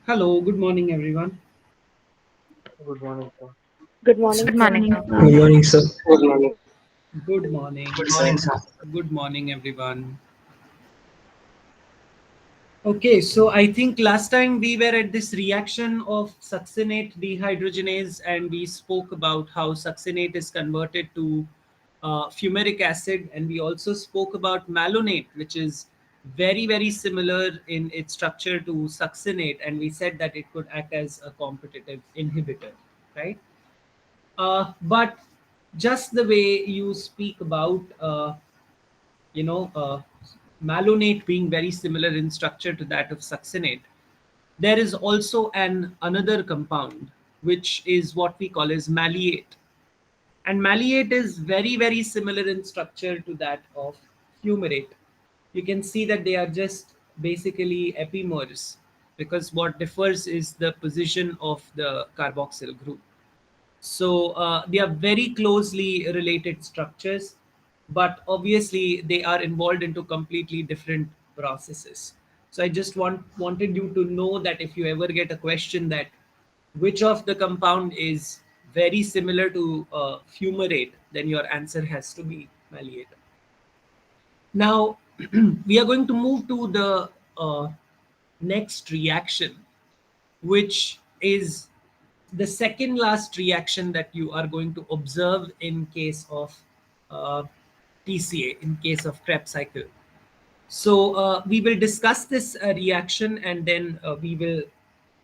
Hello, good morning, everyone. Good morning, sir. Good morning, Good sir. morning, sir. Good morning, sir. Good morning. Good morning, sir. Good morning, everyone. Okay, so I think last time we were at this reaction of succinate dehydrogenase, and we spoke about how succinate is converted to fumaric acid, and we also spoke about malonate, which is very similar in its structure to succinate, and we said that it could act as a competitive inhibitor, right? But just the way you speak about you know uh, malonate being very similar in structure to that of succinate, there is also an another compound which is what we call as maleate, and maleate is very similar in structure to that of fumarate. You can see that they are just basically epimers, because what differs is the position of the carboxyl group. So they are very closely related structures, but obviously they are involved into completely different processes. So I just wanted you to know that if you ever get a question that which of the compound is very similar to fumarate, then your answer has to be maleate. Now we are going to move to the next reaction, which is the second last reaction that you are going to observe in case of uh, TCA, in case of Krebs cycle. So we will discuss this reaction, and then we will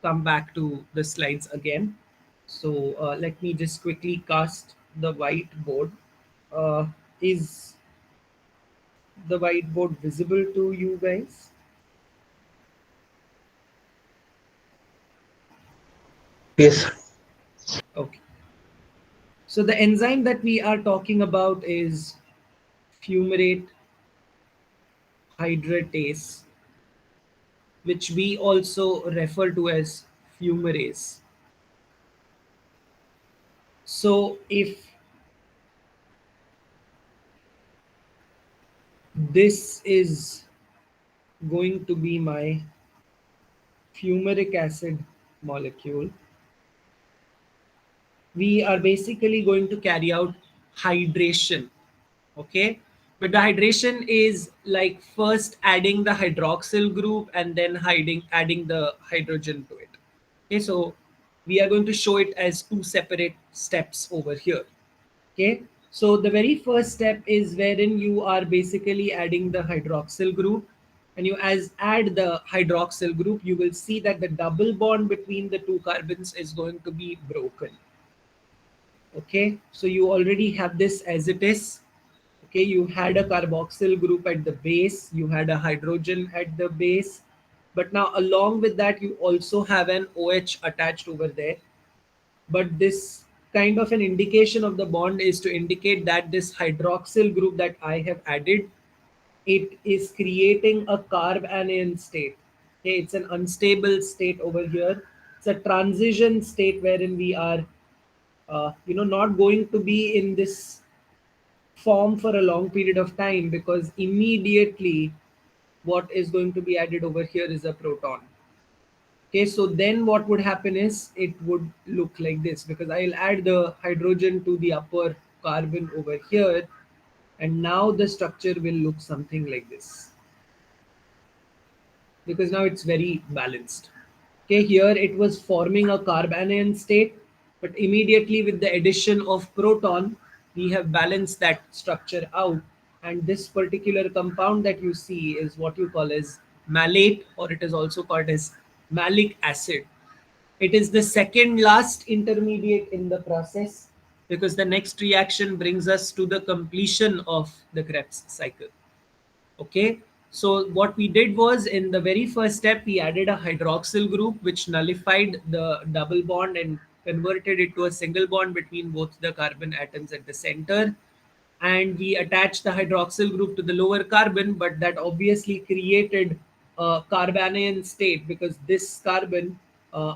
come back to the slides again. So let me just quickly cast the whiteboard. Uh, is the whiteboard visible to you guys? Yes. Okay. So the enzyme that we are talking about is fumarate hydratase, which we also refer to as fumarase. So if this is going to be my fumaric acid molecule, we are basically going to carry out hydration. Okay, but the hydration is like first adding the hydroxyl group and then adding the hydrogen to it. Okay, so we are going to show it as two separate steps over here. Okay, so the very first step is wherein you are basically adding the hydroxyl group, and you as add the hydroxyl group, you will see that the double bond between the two carbons is going to be broken. Okay, so you already have this as it is. Okay, you had a carboxyl group at the base, you had a hydrogen at the base, but now along with that you also have an OH attached over there. But this kind of an indication of the bond is to indicate that this hydroxyl group that I have added, it is creating a carb anion state. Okay, it's an unstable state over here. It's a transition state wherein we are not going to be in this form for a long period of time, because immediately what is going to be added over here is a proton. Okay, so then what would happen is it would look like this, because I'll add the hydrogen to the upper carbon over here, and now the structure will look something like this, because now it's very balanced. Okay, here it was forming a carbanion state, but immediately with the addition of proton, we have balanced that structure out. And this particular compound that you see is what you call as malate, or it is also called as malic acid. It is the second last intermediate in the process, because the next reaction brings us to the completion of the Krebs cycle. Okay, so what we did was, in the very first step we added a hydroxyl group which nullified the double bond and converted it to a single bond between both the carbon atoms at the center, and we attached the hydroxyl group to the lower carbon, but that obviously created a carbanion state, because this carbon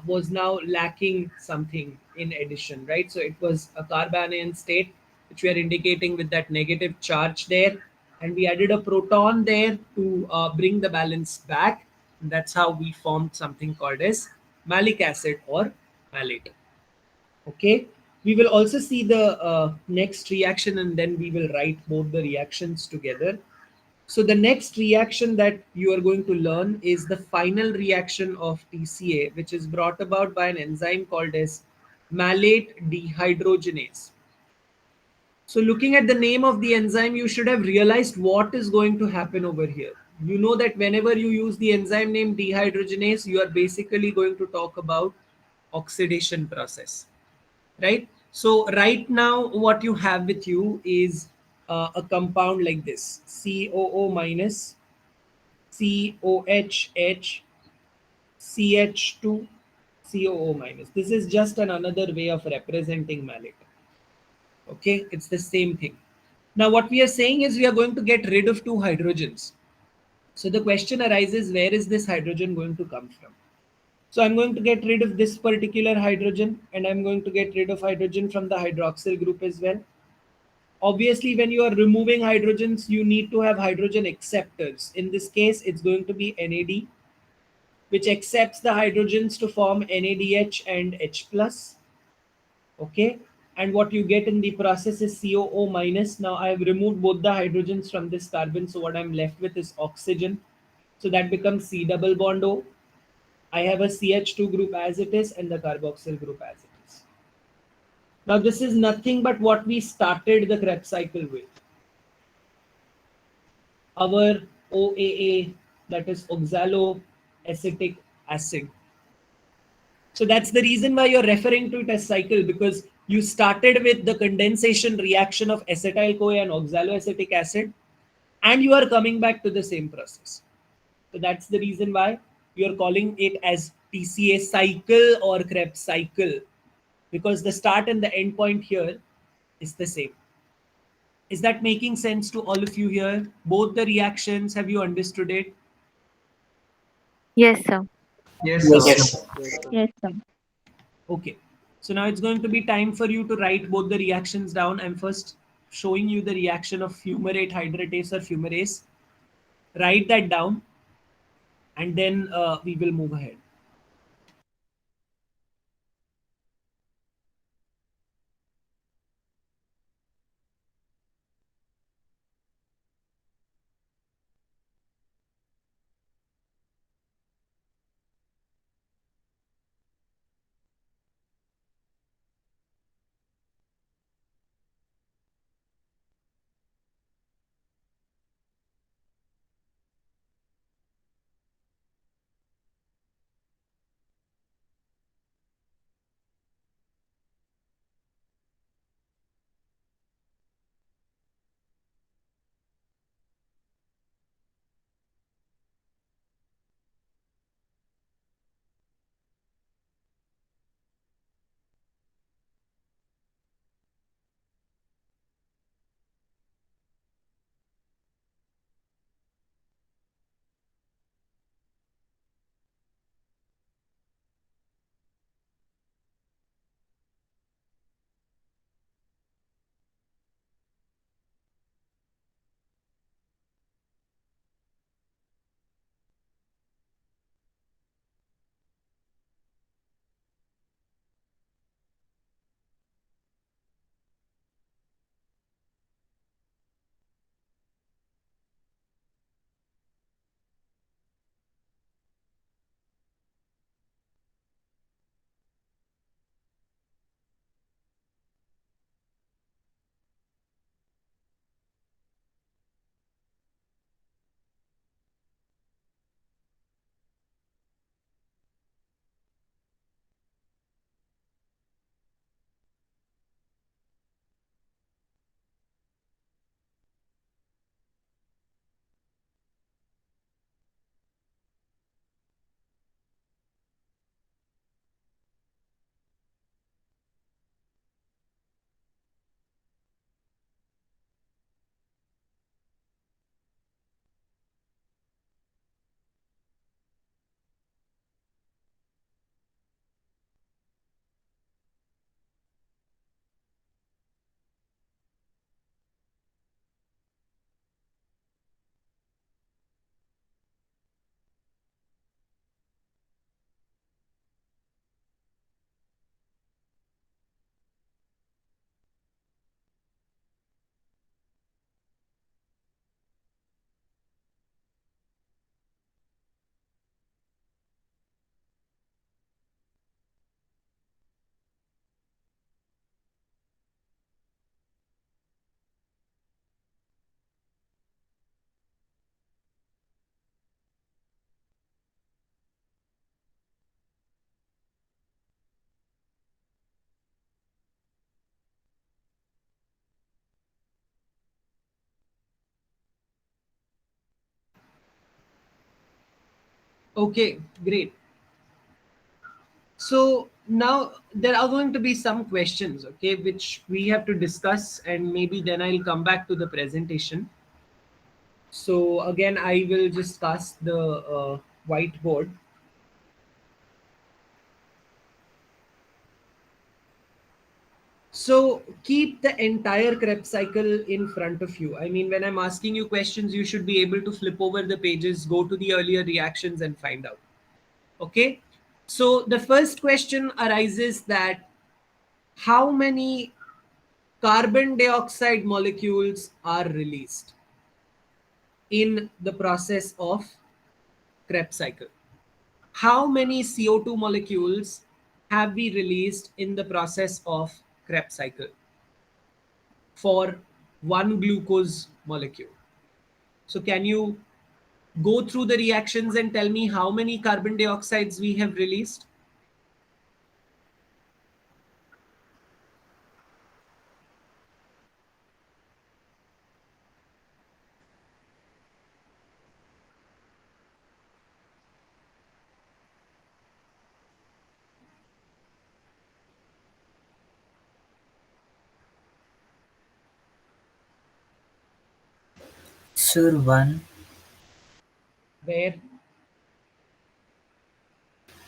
was now lacking something in addition, right? So it was a carbanion state, which we are indicating with that negative charge there, and we added a proton there to bring the balance back. And that's how we formed something called as malic acid or malate. Okay, we will also see the next reaction and then we will write both the reactions together. So the next reaction that you are going to learn is the final reaction of TCA, which is brought about by an enzyme called as malate dehydrogenase. So looking at the name of the enzyme, you should have realized what is going to happen over here. You know that whenever you use the enzyme name dehydrogenase, you are basically going to talk about oxidation process, right? So right now what you have with you is a compound like this, COO minus COHH CH2 COO minus. This is just another way of representing malate. Okay, it's the same thing. Now what we are saying is we are going to get rid of two hydrogens. So the question arises, where is this hydrogen going to come from? So I'm going to get rid of this particular hydrogen and I'm going to get rid of hydrogen from the hydroxyl group as well. Obviously, when you are removing hydrogens, you need to have hydrogen acceptors. In this case, it's going to be NAD, which accepts the hydrogens to form NADH and H plus. Okay, and what you get in the process is COO minus. Now I have removed both the hydrogens from this carbon, so what I'm left with is oxygen. So that becomes C double bond O. I have a CH2 group as it is and the carboxyl group as it is. Now this is nothing but what we started the Krebs cycle with. Our OAA, that is oxaloacetic acid. So that's the reason why you're referring to it as cycle, because you started with the condensation reaction of acetyl CoA and oxaloacetic acid, and you are coming back to the same process. So that's the reason why you're calling it as TCA cycle or Krebs cycle, because the start and the end point here is the same. Is that making sense to all of you here? Both the reactions, have you understood it? Yes, sir. Yes, Yes, sir. sir. Yes. Yes, sir. Yes, sir. Okay. So now it's going to be time for you to write both the reactions down. I'm first showing you the reaction of fumarate hydratase or fumarase. Write that down and then we will move ahead. Okay, great. So now there are going to be some questions, okay, which we have to discuss, and maybe then I'll come back to the presentation. So again, I will just cast the whiteboard. So keep the entire Krebs cycle in front of you. I mean, when I'm asking you questions, you should be able to flip over the pages, go to the earlier reactions and find out. Okay. So the first question arises that how many carbon dioxide molecules are released in the process of Krebs cycle? How many CO2 molecules have we released in the process of Krebs cycle for one glucose molecule? So can you go through the reactions and tell me how many carbon dioxides we have released? Sir, one Where?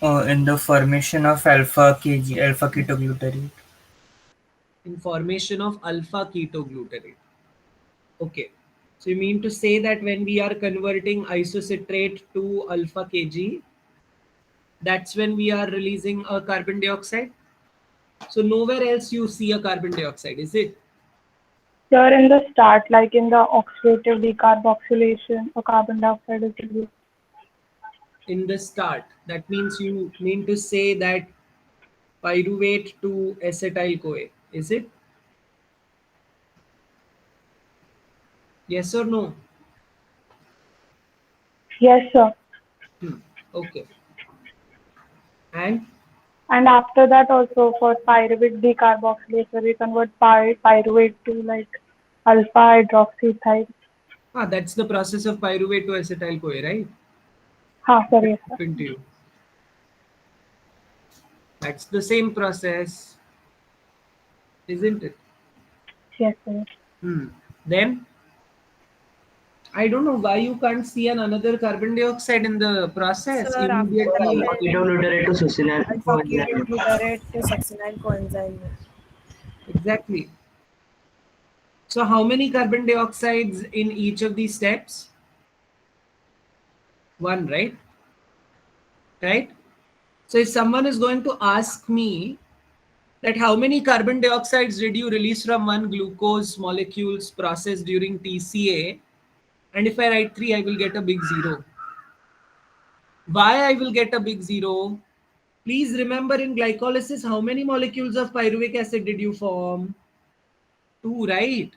in the formation of alpha ketoglutarate. In formation of alpha ketoglutarate. Okay. So you mean to say that when we are converting isocitrate to alpha Kg, that's when we are releasing a carbon dioxide? So nowhere else you see a carbon dioxide, is it? Here in the start, like in the oxidative decarboxylation, a carbon dioxide is released. In the start, that means you mean to say that pyruvate to acetyl CoA, is it? Yes or no? Yes, sir. Okay. And And after that also for pyruvate decarboxylation, we convert pyruvate to like alpha hydroxyethyl. that's the process of pyruvate to acetyl CoA, right? Sorry, yes, sir. Happened to you. That's the same process, isn't it? Yes, sir. Then I don't know why you can't see another carbon dioxide in the process Sir, after immediately. that, Ketoglutarate to succinyl alpha coenzyme. ketoglutarate to succinyl coenzyme. Exactly. So how many carbon dioxides in each of these steps? One, right? Right? So if someone is going to ask me that how many carbon dioxides did you release from one glucose molecules process during TCA, and if I write 3, I will get a big 0. Why I will get a big 0? Please remember, in glycolysis, how many molecules of pyruvic acid did you form? 2, right?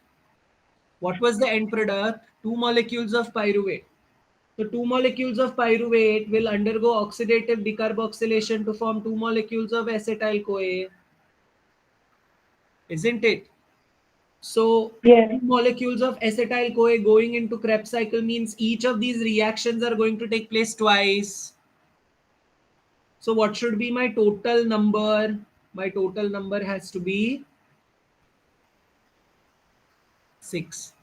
What was the end product? 2 molecules of pyruvate. So 2 molecules of pyruvate will undergo oxidative decarboxylation to form 2 molecules of acetyl CoA, isn't it? So Yes. 2 molecules of acetyl CoA going into Krebs cycle means each of these reactions are going to take place twice. So what should be my total number? My total number has to be 6.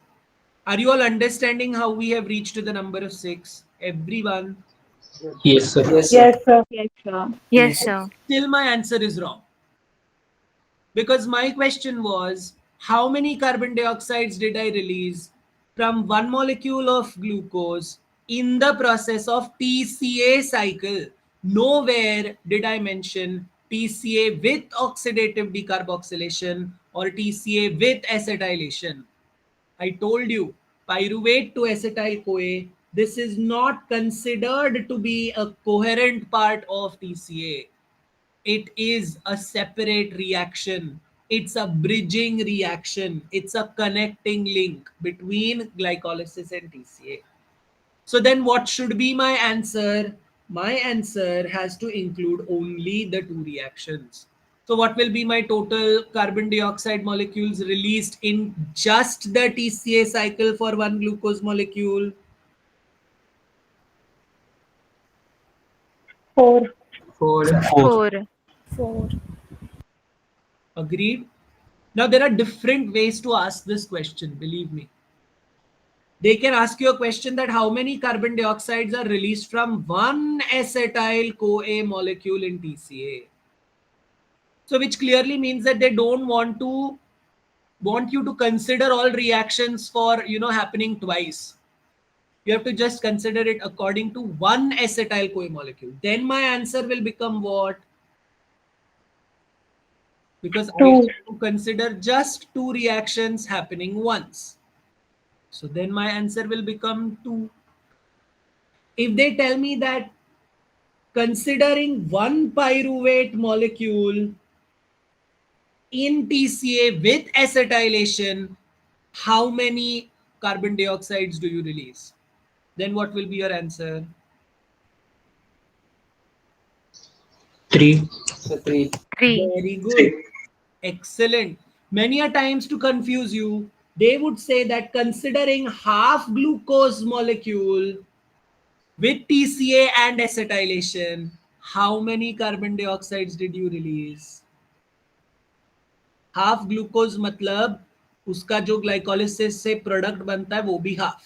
Are you all understanding how we have reached to the number of 6? Everyone? Yes, sir. Yes, sir. Yes, sir. Yes, sir. Yes, sir. Still my answer is wrong. Because my question was, how many carbon dioxides did I release from one molecule of glucose in the process of TCA cycle? Nowhere did I mention TCA with oxidative decarboxylation or TCA with acetylation. I told you, pyruvate to acetyl CoA, this is not considered to be a coherent part of TCA. It is a separate reaction. It's a bridging reaction. It's a connecting link between glycolysis and TCA. So then what should be my answer? My answer has to include only the 2 reactions. So what will be my total carbon dioxide molecules released in just the TCA cycle for one glucose molecule? 4. 4. 4. 4. Agreed? Now, there are different ways to ask this question, believe me. They can ask you a question that how many carbon dioxides are released from one acetyl CoA molecule in TCA. So, which clearly means that they don't want you to consider all reactions for happening twice. You have to just consider it according to one acetyl CoA molecule. Then my answer will become what? Because I 2. have to consider just two reactions happening once. So then my answer will become 2. If they tell me that considering one pyruvate molecule in TCA with acetylation, how many carbon dioxides do you release? Then what will be your answer? 3. So 3. 3. Very good. Excellent. Many a times to confuse you, they would say that considering half glucose molecule with TCA and acetylation, how many carbon dioxides did you release? Half glucose मतलब उसका जो glycolysis से product बनता है वो भी half,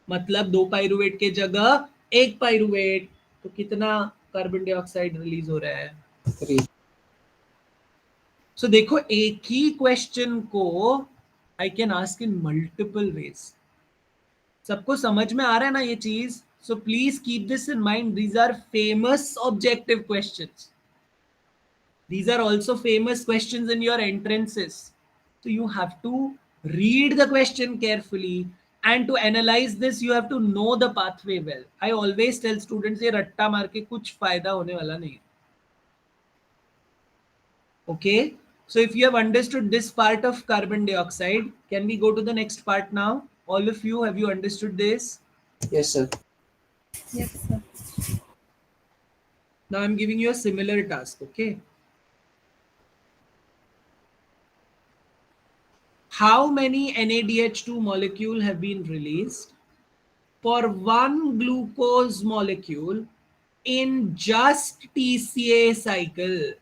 मतलब 2 pyruvate के जगह 1 पाइरुवेट, तो कितना कार्बन डाइऑक्साइड रिलीज हो रहा है? 3. सो देखो, एक ही क्वेश्चन को I can ask in multiple ways. सबको समझ में आ रहा है ना ये चीज? So please keep this in mind. These are famous objective questions. These are also famous questions in your entrances. So you have to read the question carefully, and to analyze this you have to know the pathway well. I always tell students ये रट्टा मार के कुछ फायदा होने वाला नहीं है. Okay, so if you have understood this part of carbon dioxide, can we go to the next part now? All of you, have you understood this? Yes, sir. Yes, sir. Now I'm giving you a similar task. Okay, how many NADH2 molecule have been released for one glucose molecule in just TCA cycle?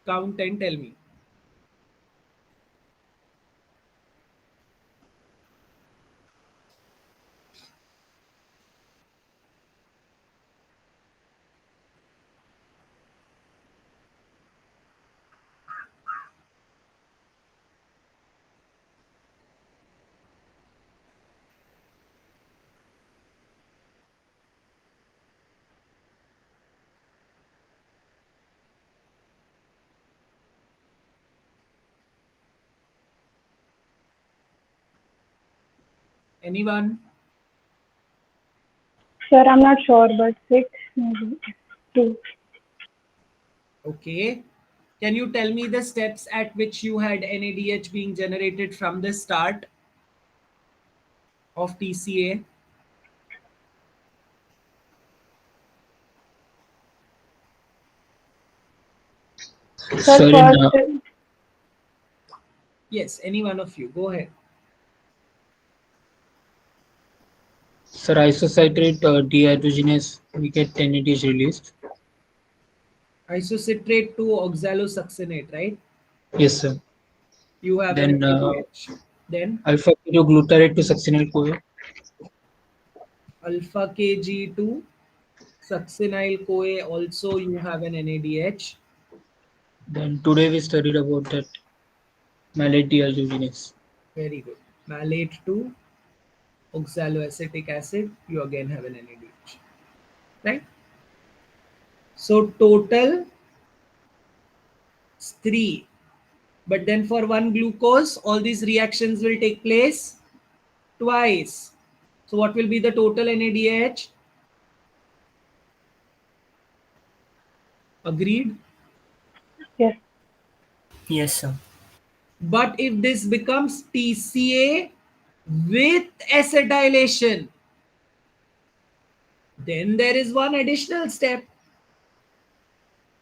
Count and tell me. Anyone? Sir, I'm not sure, but 6, maybe 2. Okay. Can you tell me the steps at which you had NADH being generated from the start of TCA? Sir, Sir, first, Yes, any one of you. Go ahead. sir, isocitrate dehydrogenase, we get NADH released. Isocitrate to oxalosuccinate, right? Yes, sir. You have Then, an NADH. Then Alpha ketoglutarate to succinyl CoA. alpha Kg to succinyl CoA, also you have an NADH. Then today we studied about that malate dehydrogenase. Very good. Malate to oxaloacetic acid, you again have an NADH. Right? So total is 3. But then for one glucose, all these reactions will take place twice. So what will be the total NADH? Agreed? yes. Yes, sir. But if this becomes TCA with acetylation, then there is one additional step,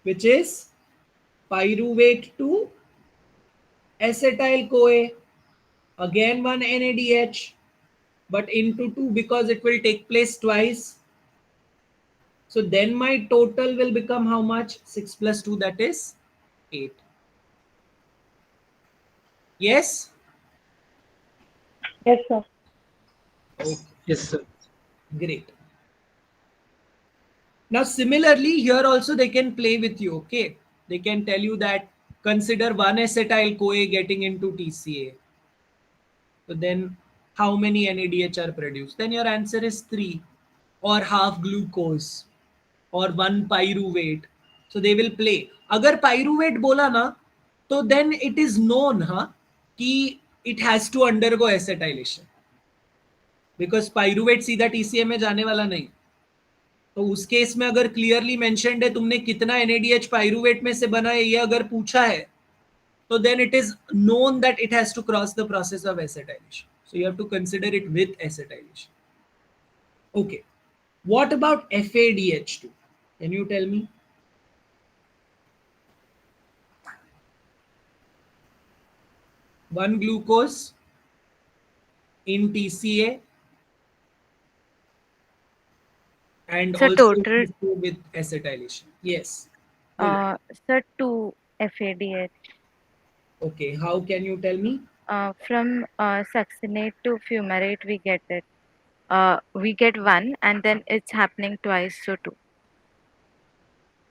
which is pyruvate to acetyl CoA. Again one NADH, but into 2 because it will take place twice. So then my total will become how much? 6 plus 2, that is 8. Yes? Yes, sir. Okay, Yes, sir. great. Now similarly here also they can play with you, okay? They can tell you that consider 1-acetyl-CoA getting into TCA. So then how many NADH are produced? Then your answer is 3, or half glucose, or 1 pyruvate. So they will play. अगर pyruvate बोला ना, तो then it is known कि it has to undergo acetylation. Because pyruvate सीधा TCA में जाने वाला नहीं. तो उस केस में अगर क्लियरली मेंशन्ड है तुमने कितना NADH पायरुवेट में से बना है ये अगर पूछा है, so then it is known that it has to cross the process of acetylation. So you have to consider it with acetylation. Okay. What about FADH2? Can you tell me? One glucose in TCA and So also total, with acetylation. Yes. so 2 FADH. Okay. How can you tell me? From succinate to fumarate, we get it. We get 1, and then it's happening twice, so 2.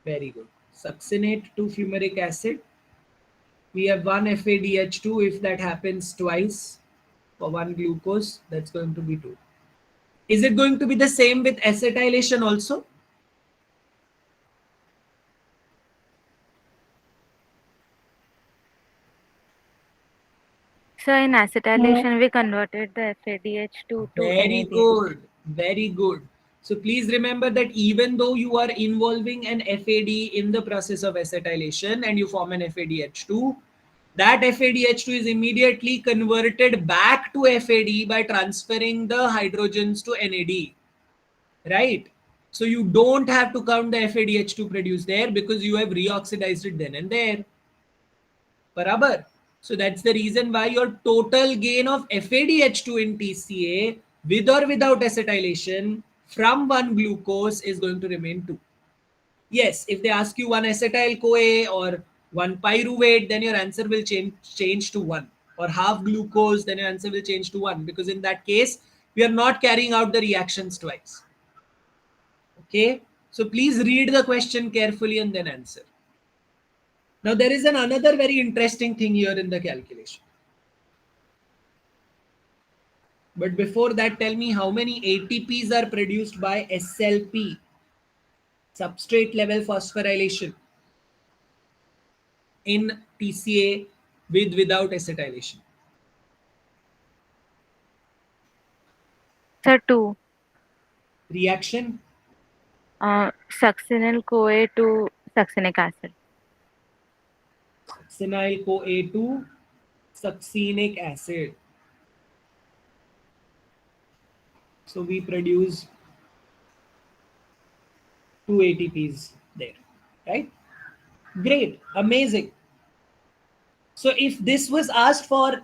Very good. Succinate to fumaric acid. We have one FADH2. If that happens twice for one glucose, that's going to be 2. Is it going to be the same with acetylation also? So in acetylation, we converted the FADH2 to Very NADH. good. Very good. So please remember that even though you are involving an FAD in the process of acetylation and you form an FADH2, that FADH2 is immediately converted back to FAD by transferring the hydrogens to NAD. Right? So you don't have to count the FADH2 produced there because you have reoxidized it then and there. Barabar. So that's the reason why your total gain of FADH2 in TCA with or without acetylation from one glucose is going to remain 2. Yes, if they ask you 1-acetyl-CoA or 1 pyruvate, then your answer will change to 1. Or half glucose, then your answer will change to 1. Because in that case, we are not carrying out the reactions twice. Okay, so please read the question carefully and then answer. Now there is another very interesting thing here in the calculation. But before that, tell me how many ATPs are produced by SLP, substrate level phosphorylation, in TCA without acetylation. So 2. Reaction? Succinyl CoA to succinic acid. Succinyl CoA to succinic acid. So we produce 2 ATPs there, right? Great, amazing. So if this was asked for,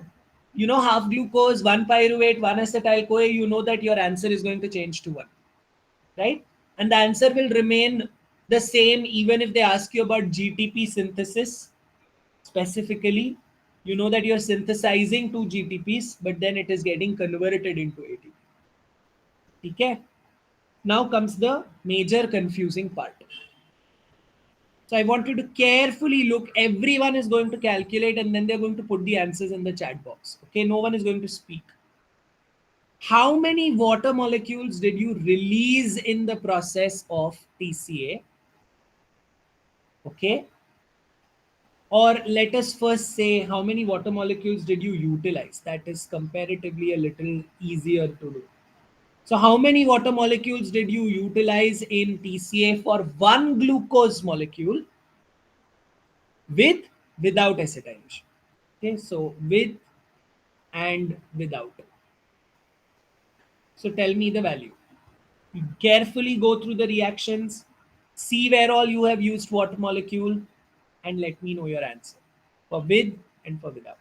half glucose, 1 pyruvate, 1-acetyl-CoA, you know that your answer is going to change to 1, right? And the answer will remain the same even if they ask you about GTP synthesis specifically. You know that you're synthesizing 2 GTPs, but then it is getting converted into ATP. Okay? Now comes the major confusing part. So I want you to carefully look. Everyone is going to calculate and then they're going to put the answers in the chat box. Okay, no one is going to speak. How many water molecules did you release in the process of TCA? Okay. Or let us first say how many water molecules did you utilize? That is comparatively a little easier to do. So how many water molecules did you utilize in TCA for one glucose molecule without acetylation? Okay, so with and without. So tell me the value. You carefully go through the reactions, see where all you have used water molecule, and let me know your answer for with and for without.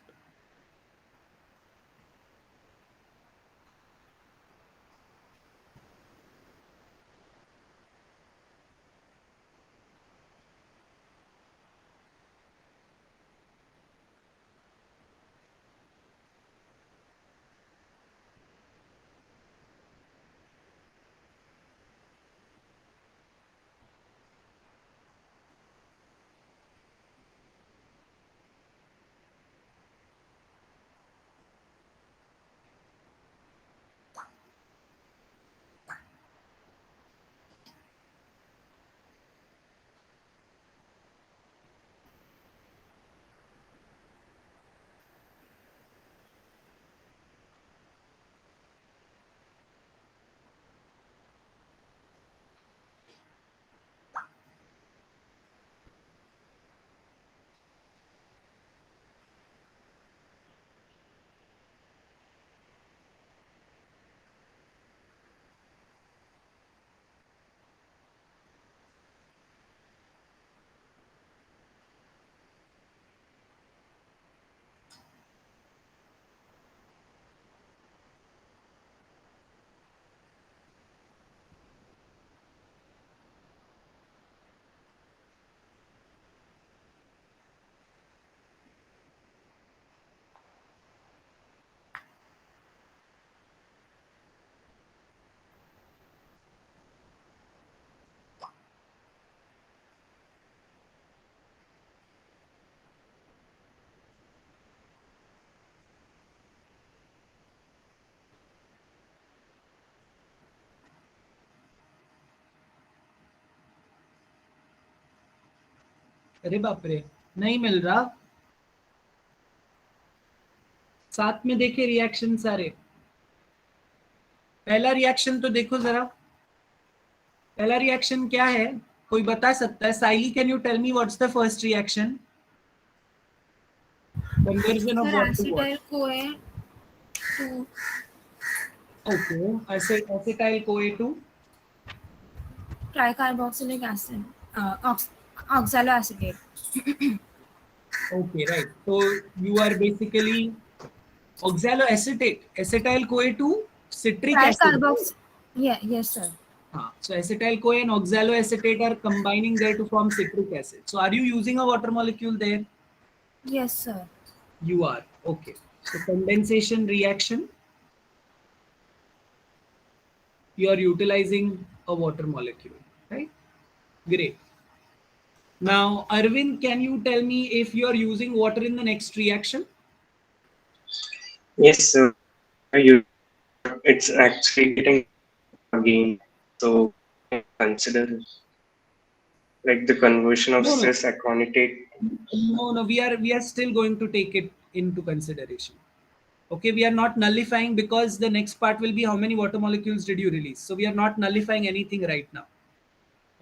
अरे बाप रे, नहीं मिल रहा। साथ में देखे reaction सारे। पहला रिएक्शन तो देखो जरा, पहला रिएक्शन क्या है, कोई बता सकता है? Saili, can you tell me what's the first reaction? Conversion of Sir, what to what? acetyl CoA to okay, acetyl CoA to tricarboxylic acid, oxaloacetate. okay, right. So you are basically oxaloacetate, acetyl CoA to citric acid. Tricarbox. Yeah, yes, sir. So acetyl CoA and oxaloacetate are combining there to form citric acid. So are you using a water molecule there? Yes, sir. You are. Okay. So condensation reaction, you are utilizing a water molecule, right? Great. Now, Arvind, can you tell me if you are using water in the next reaction? Yes, sir. You, it's actually getting again. So consider like the conversion of No, no. cis aconitate. No, we are still going to take it into consideration. Okay, we are not nullifying because the next part will be how many water molecules did you release. So we are not nullifying anything right now.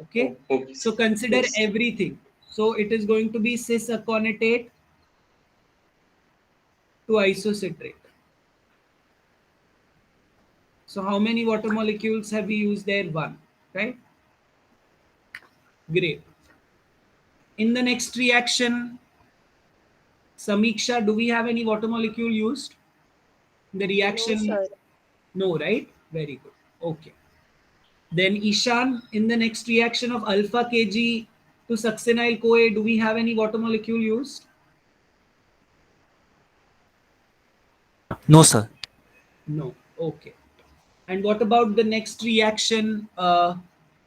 Okay, Okay. so consider Yes. everything. So it is going to be cis aconitate to isocitrate. So how many water molecules have we used there? One, right? Great. In the next reaction, Samiksha, do we have any water molecule used? The reaction? No, sir. No, right? Very good. Okay. Then Ishan, in the next reaction of alpha Kg to succinyl CoA, do we have any water molecule used? No, sir. No. Okay. And what about the next reaction?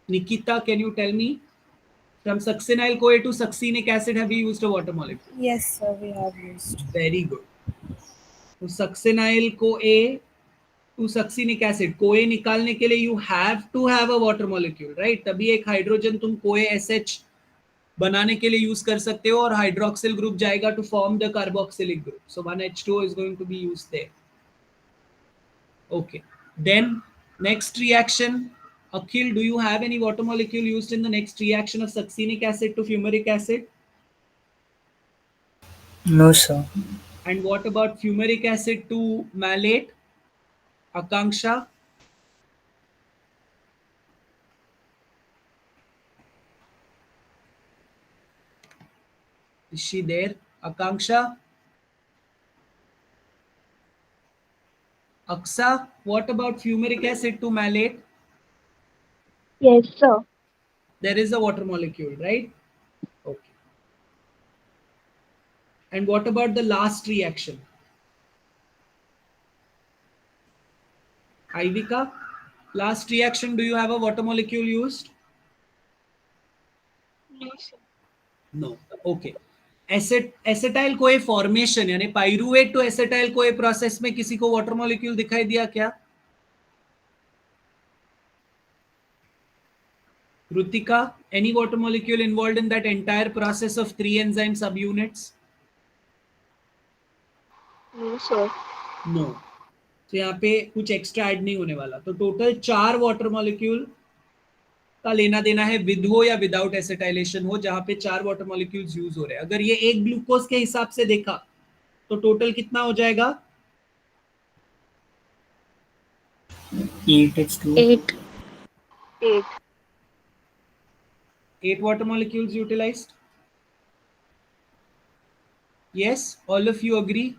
Nikita, can you tell me? From succinyl CoA to succinic acid, have you used a water molecule? Yes, sir. We have used. Very good. तो succinyl CoA to succinic acid, CoA निकालने के लिए you have to have a water molecule, right? तभी एक hydrogen तुम CoA SH बनाने के लिए यूज कर सकते हो और हाइड्रोक्सिल ग्रुप जाएगा to form the carboxylic group. So 1H2O is going to be used there. Okay. Then next reaction, Akhil, do you have any water molecule used in the next reaction of succinic acid to fumaric acid? No, sir. And what about fumaric acid to malate? Akanksha? Is she there? Akanksha? Aksa, what about fumaric acid to malate? Yes, sir. There is a water molecule, right? Okay. And what about the last reaction? Ivika, last reaction, do you have a water molecule used? No, sir. No. Okay. Acetyl CoA formation यानी pyruvate to acetyl CoA process में किसी को water molecule दिखाई दिया क्या? Rutika, any water molecule involved in that entire process of 3 enzyme subunits? No, sir. No. तो यहाँ पे कुछ एक्स्ट्रा ऐड नहीं होने वाला. तो टोटल 4 वाटर मॉलिक्यूल का लेना देना है विद हो या विदाउट एसिटाइलेशन हो, जहां पे 4 वाटर मॉलिक्यूल्स यूज हो रहे हैं. अगर ये एक ग्लूकोज के हिसाब से देखा तो टोटल कितना हो जाएगा? 8H2. 8. 8. 8 water molecules utilized. Yes, all of you agree?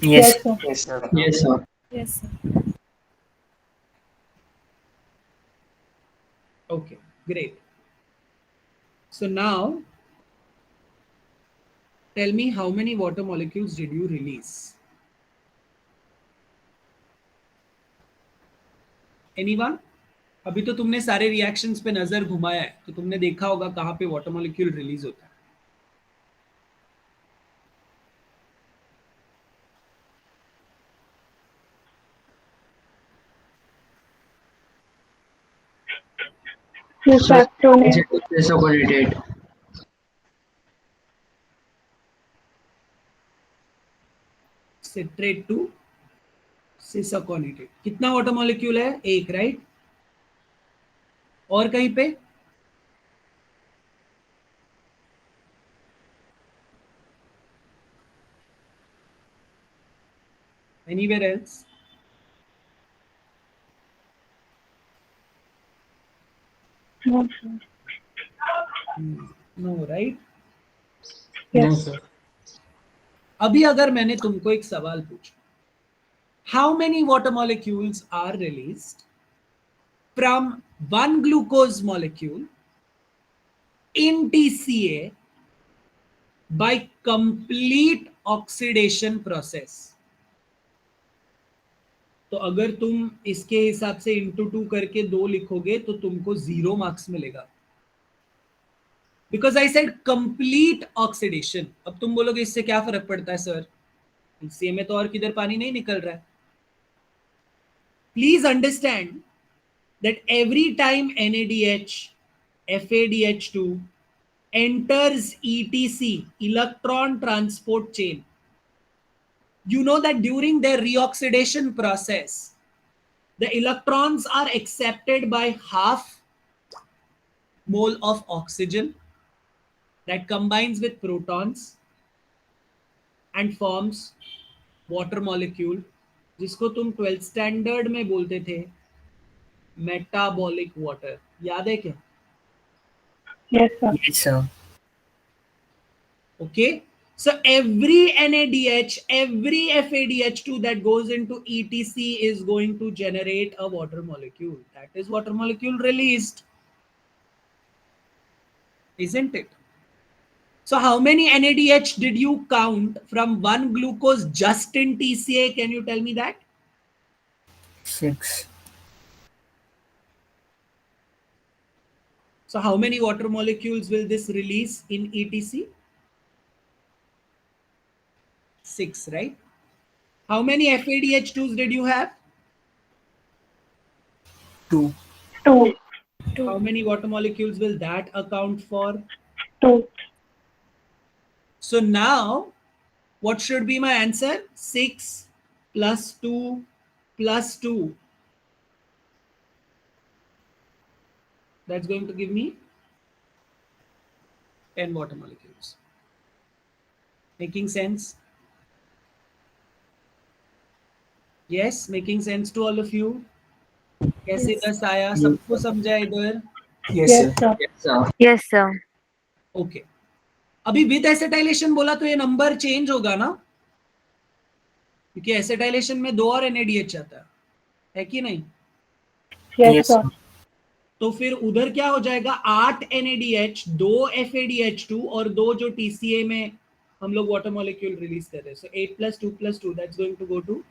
Yes. sir. Yes, sir. Yes, sir. Yes, sir. Okay, great. So now tell me, how many water molecules did you release? Anyone? अभी तो तुमने सारे reactions पे नजर घुमाया है, तो तुमने देखा होगा कहाँ पे वाटर मॉलिक्यूल रिलीज होता है. Cisactonate. Cisaconate. Citrate to cisaconitate. कितना वाटर मॉलिक्यूल है? एक, राइट? और कहीं पे? Anywhere else? No, sir. No, right? No, Yes. sir. अभी अगर मैंने तुमको एक सवाल पूछा, how many water molecules are released from one glucose molecule in TCA by complete oxidation process? तो अगर तुम इसके हिसाब से इंटू 2 करके 2 लिखोगे तो तुमको 0 मार्क्स मिलेगा, because I said complete oxidation. अब तुम बोलोगे इससे क्या फर्क पड़ता है सर, इससे में तो और किधर पानी नहीं निकल रहा है. Please understand that every time NaDH, FADH2 enters ETC, electron transport chain, you know that during their reoxidation process the electrons are accepted by half mole of oxygen that combines with protons and forms water molecule, जिसको तुम 12th standard में बोलते थे metabolic water. याद है क्या? Yes, sir. Yes, sir. Okay, so every NaDH, every FADH2 that goes into ETC is going to generate a water molecule. That is water molecule released, isn't it? So how many NaDH did you count from one glucose just in TCA? Can you tell me that? 6. So how many water molecules will this release in ETC? 6, right? How many FADH2s did you have? 2. 2. How many water molecules will that account for? 2. So now, what should be my answer? 6 plus 2 plus 2. That's going to give me 10 water molecules. Making sense? Yes, making sense to all of you? कैसे Yes. 10 आया? सबको समझा इधर? Yes, Yes, sir. sir. Yes, sir. Yes, sir. Okay. अभी with acetylation बोला तो ये number change होगा ना, क्योंकि एसिटाइलेशन में 2 और NaDH आता है कि नहीं? Yes, Yes, sir. sir. तो फिर उधर क्या हो जाएगा? 8 NaDH, 2 FADH2 और 2 जो TCA में हम लोग वाटर मॉलिक्यूल रिलीज कर रहे हैं. So 8 plus 2 plus 2, that's going to go to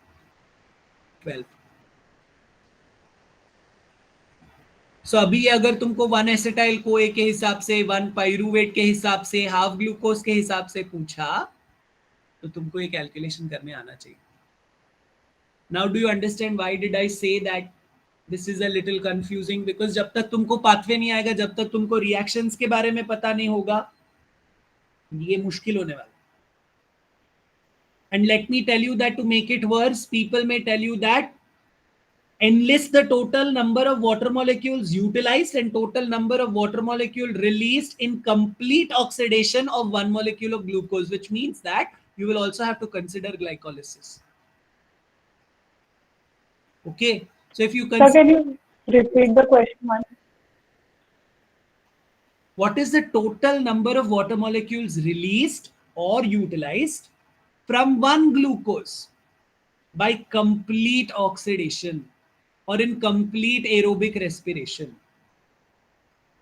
12. So अभी अगर तुमको 1 एसिटाइल कोए के हिसाब से, 1 पाइरुवेट के हिसाब से, हाफ ग्लूकोज के हिसाब से पूछा तो तुमको ये कैलकुलेशन करने आना चाहिए. Now do you understand why did I say that this is a little confusing? Because जब तक तुमको पाथवे नहीं आएगा, जब तक तुमको रिएक्शंस के बारे में पता नहीं होगा, ये मुश्किल होने वाला. And let me tell you that to make it worse, people may tell you that enlist the total number of water molecules utilized and total number of water molecule released in complete oxidation of one molecule of glucose, which means that you will also have to consider glycolysis. Okay, so if you Sir, consider, can you repeat the question once? what is the total number of water molecules released or utilized from one glucose by complete oxidation or in complete aerobic respiration?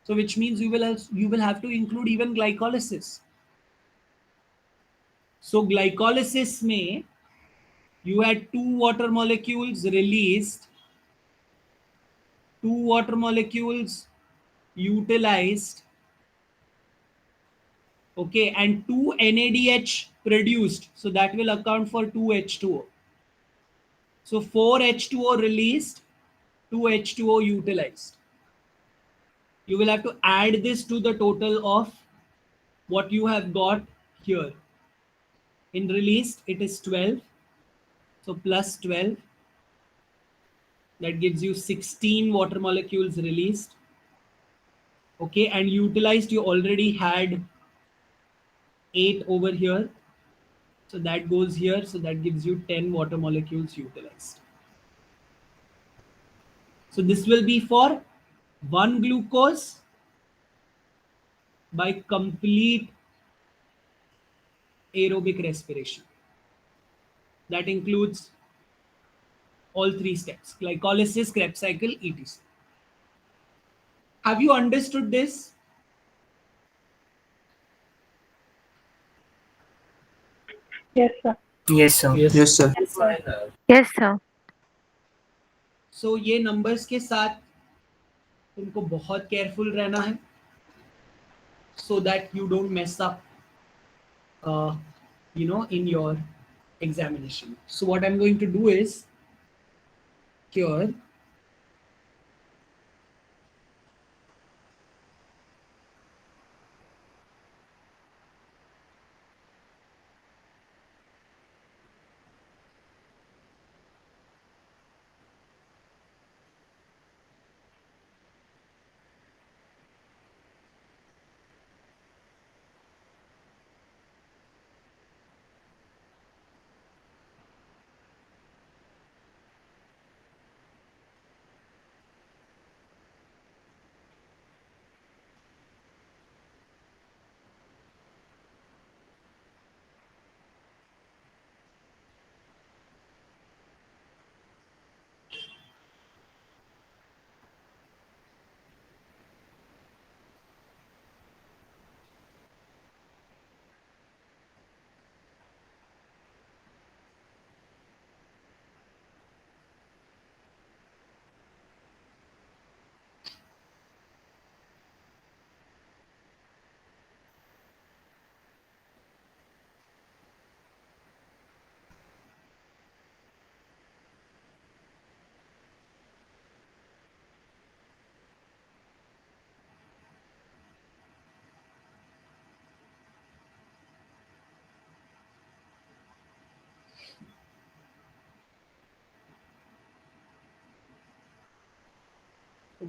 So which means you will have to include even glycolysis. So glycolysis में you had 2 water molecules released, 2 water molecules utilized, okay, and 2 NaDH produced, so that will account for 2 H2O. So 4 H2O released, 2 H2O utilized. You will have to add this to the total of what you have got here. In released, it is 12. So plus 12. That gives you 16 water molecules released. Okay, and utilized, you already had 8 over here. So that goes here. So that gives you 10 water molecules utilized. So this will be for 1 glucose by complete aerobic respiration. That includes all 3 steps: glycolysis, Krebs cycle, etc. Have you understood this? Yes, sir. Yes, sir. Yes. Yes, sir. Yes, sir. Yes, sir. So ये numbers के साथ तुमको बहुत careful रहना है, so that you don't mess up, in your examination. So what I'm going to do is here.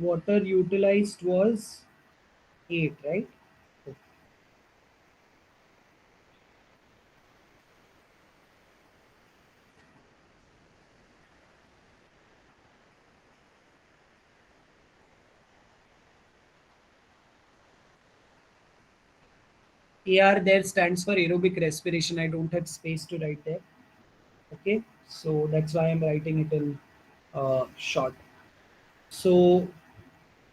Water utilized was 8, right? AR there stands for aerobic respiration. I don't have space to write there. Okay, so that's why I'm writing it in short. So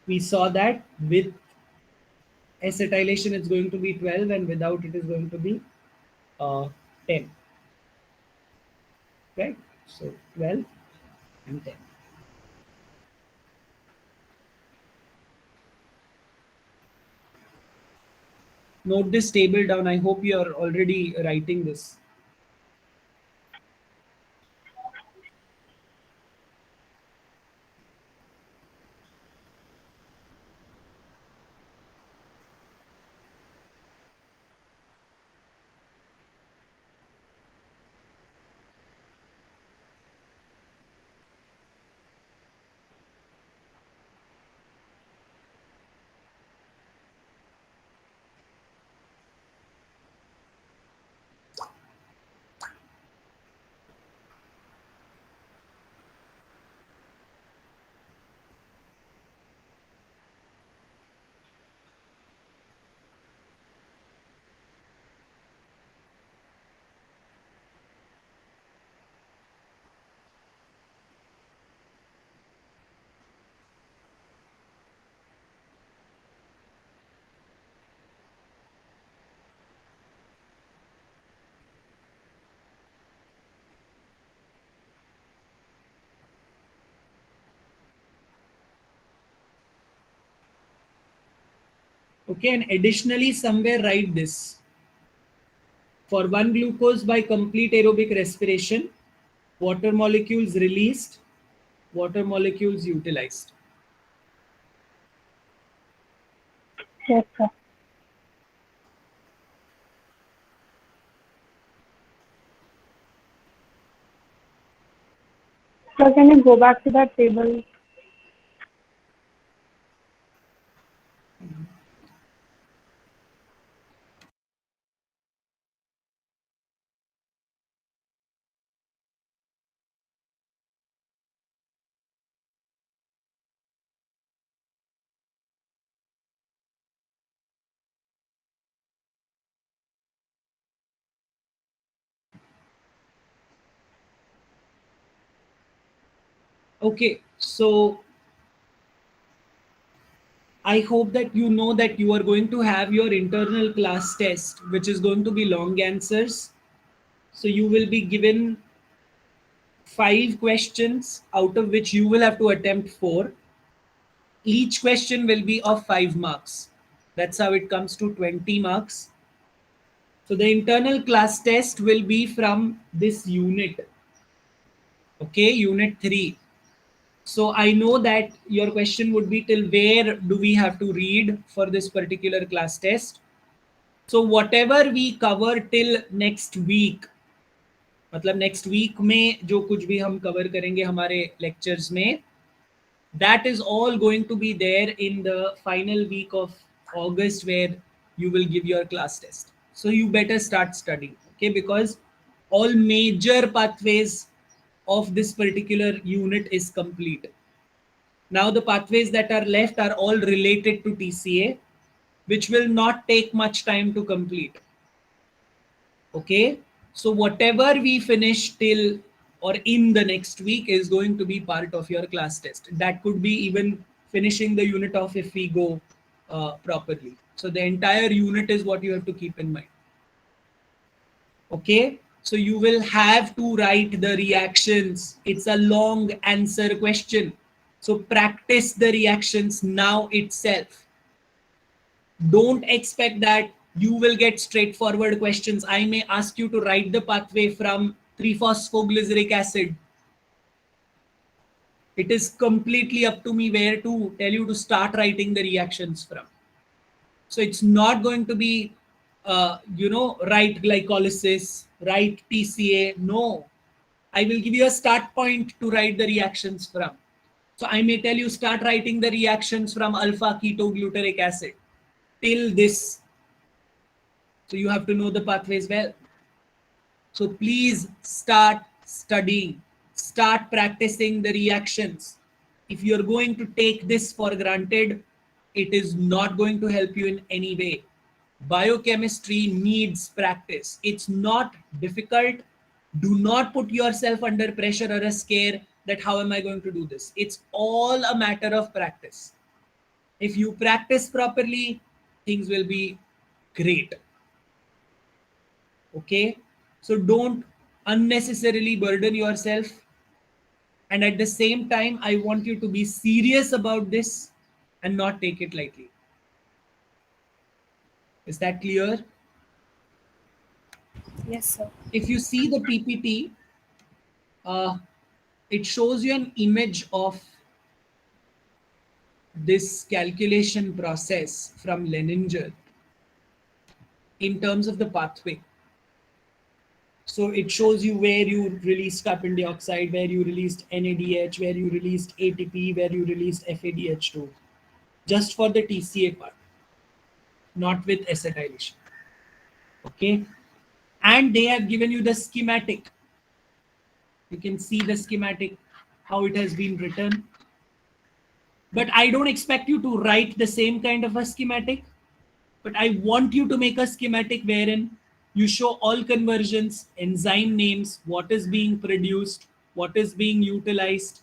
we saw that with acetylation it's going to be 12, and without it is going to be 10. Right? So 12 and 10. Note this table down. I hope you are already writing this. Okay, and additionally somewhere write this. For 1 glucose by complete aerobic respiration, water molecules released, water molecules utilized. Yes, sir. So can you go back to that table? Okay, so I hope that you know that you are going to have your internal class test, which is going to be long answers. So you will be given 5 questions, out of which you will have to attempt 4. Each question will be of 5 marks. That's how it comes to 20 marks. So the internal class test will be from this unit. Okay, unit 3. So I know that your question would be, till where do we have to read for this particular class test? So whatever we cover till next week, मतलब next week में जो कुछ भी हम cover करेंगे हमारे lectures में, that is all going to be there in the final week of August, where you will give your class test. So you better start studying, okay? Because all major pathways of this particular unit is complete. Now the pathways that are left are all related to TCA, which will not take much time to complete. Okay, so whatever we finish till or in the next week is going to be part of your class test. That could be even finishing the unit off if we go properly. So the entire unit is what you have to keep in mind. Okay, so you will have to write the reactions. It's a long answer question, so practice the reactions now itself. Don't expect that you will get straightforward questions. I may ask you to write the pathway from 3-phosphoglyceric acid. It is completely up to me where to tell you to start writing the reactions from. So it's not going to be, write glycolysis, write TCA. No, I will give you a start point to write the reactions from. So I may tell you start writing the reactions from alpha ketoglutaric acid till this. So you have to know the pathways well. So please start studying, start practicing the reactions. If you're going to take this for granted, it is not going to help you in any way. Biochemistry needs practice. It's not difficult. Do not put yourself under pressure or a scare that how am I going to do this? It's all a matter of practice. If you practice properly, things will be great. Okay, so don't unnecessarily burden yourself, and at the same time I want you to be serious about this and not take it lightly. Is that clear? Yes, sir. If you see the PPT, it shows you an image of this calculation process from Leninger in terms of the pathway. So it shows you where you released carbon dioxide, where you released NADH, where you released ATP, where you released FADH2, just for the TCA part, not with acetylation. Okay, and they have given you the schematic. You can see the schematic, how it has been written. But I don't expect you to write the same kind of a schematic, but I want you to make a schematic wherein you show all conversions, enzyme names, what is being produced, what is being utilized.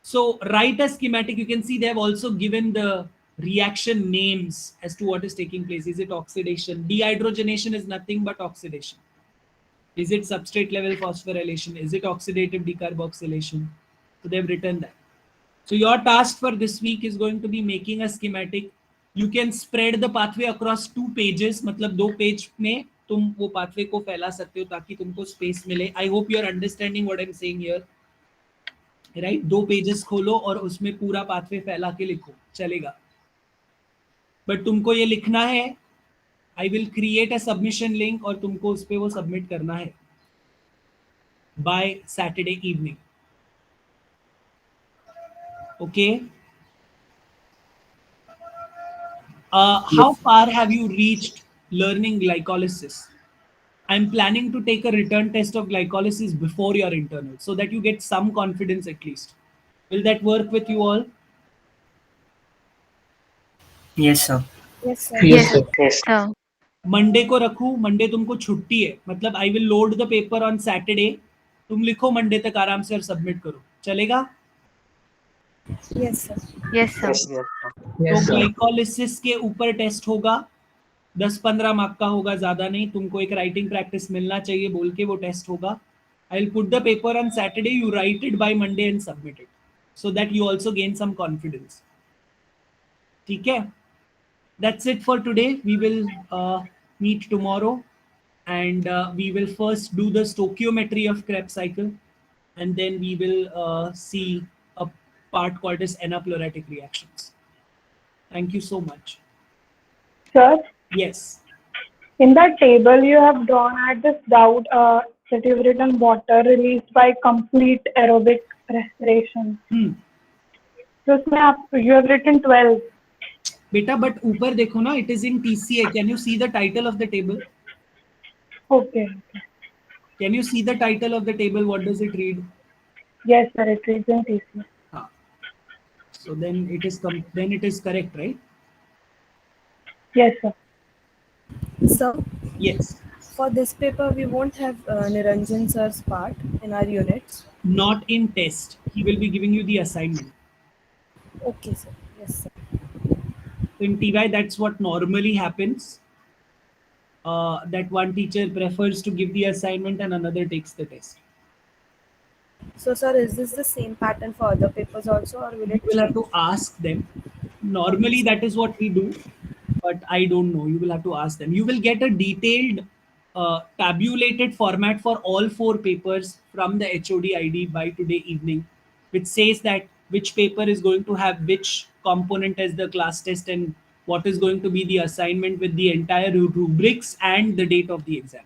So write a schematic. You can see they have also given the reaction names as to what is taking place. Is it oxidation? Dehydrogenation is nothing but oxidation. Is it substrate level phosphorylation? Is it oxidative decarboxylation? So they've written that. So your task for this week is going to be making a schematic. You can spread the pathway across 2 pages. मतलब 2 page में तुम वो pathway को फैला सकते हो ताकि तुमको space मिले. I hope you are understanding what I'm saying here. Right? 2 pages खोलो और उसमें पूरा pathway फैला के लिखो, चलेगा. बट तुमको ये लिखना है, I will create a submission link और तुमको उस पर वो सबमिट करना है by Saturday evening. Okay. How far have you reached learning glycolysis? I'm planning to take a return test of glycolysis before your internal so that you get some confidence at least. Will that work with you all? Yes, sir. Yes, sir. Yes, sir. Yes. sir. Monday को रखूं, Monday तुमको छुट्टी है, मतलब I will load the paper on Saturday. तुम लिखो Monday तक आराम से और सबमिट करो, चलेगा? Yes, sir. Yes, sir. Yes. तो Yes, sir. ग्लाइकोलिसिस के ऊपर टेस्ट होगा, 10-15 मार्क का होगा, ज्यादा नहीं. तुमको एक राइटिंग प्रैक्टिस मिलना चाहिए बोल के वो टेस्ट होगा. I will put the paper on Saturday, you write it by Monday and submit it so that you also gain some confidence. ठीक है? That's it for today. We will meet tomorrow and we will first do the stoichiometry of Krebs cycle and then we will see a part called as anaplerotic reactions. Thank you so much. Sir, Yes. in that table you have drawn at this doubt that you've written water released by complete aerobic respiration. So उसमें आप you have written 12. Beta, but ऊपर देखो ना, it is in TCA. Can you see the title of the table? Okay. Can you see the title of the table? What does it read? Yes, sir. It is in TC. So then it is correct, right? Yes, sir. So, Yes. for this paper, we won't have Niranjan sir's part in our units. Not in test. He will be giving you the assignment. Okay, sir. Yes, sir. In TY, that's what normally happens. That one teacher prefers to give the assignment and another takes the test. So, sir, is this the same pattern for other papers also, or will it? You will have to ask them. Normally, that is what we do, but I don't know. You will have to ask them. You will get a detailed tabulated format for all 4 papers from the HOD ID by today evening, which says that which paper is going to have which component as the class test and what is going to be the assignment with the entire rubrics and the date of the exam.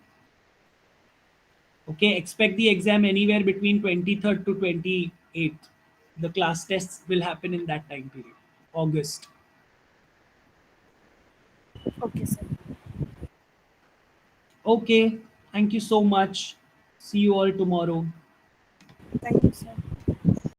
Okay, expect the exam anywhere between 23rd to 28th. The class tests will happen in that time period, August. Okay, sir. Okay, thank you so much. See you all tomorrow. Thank you, sir.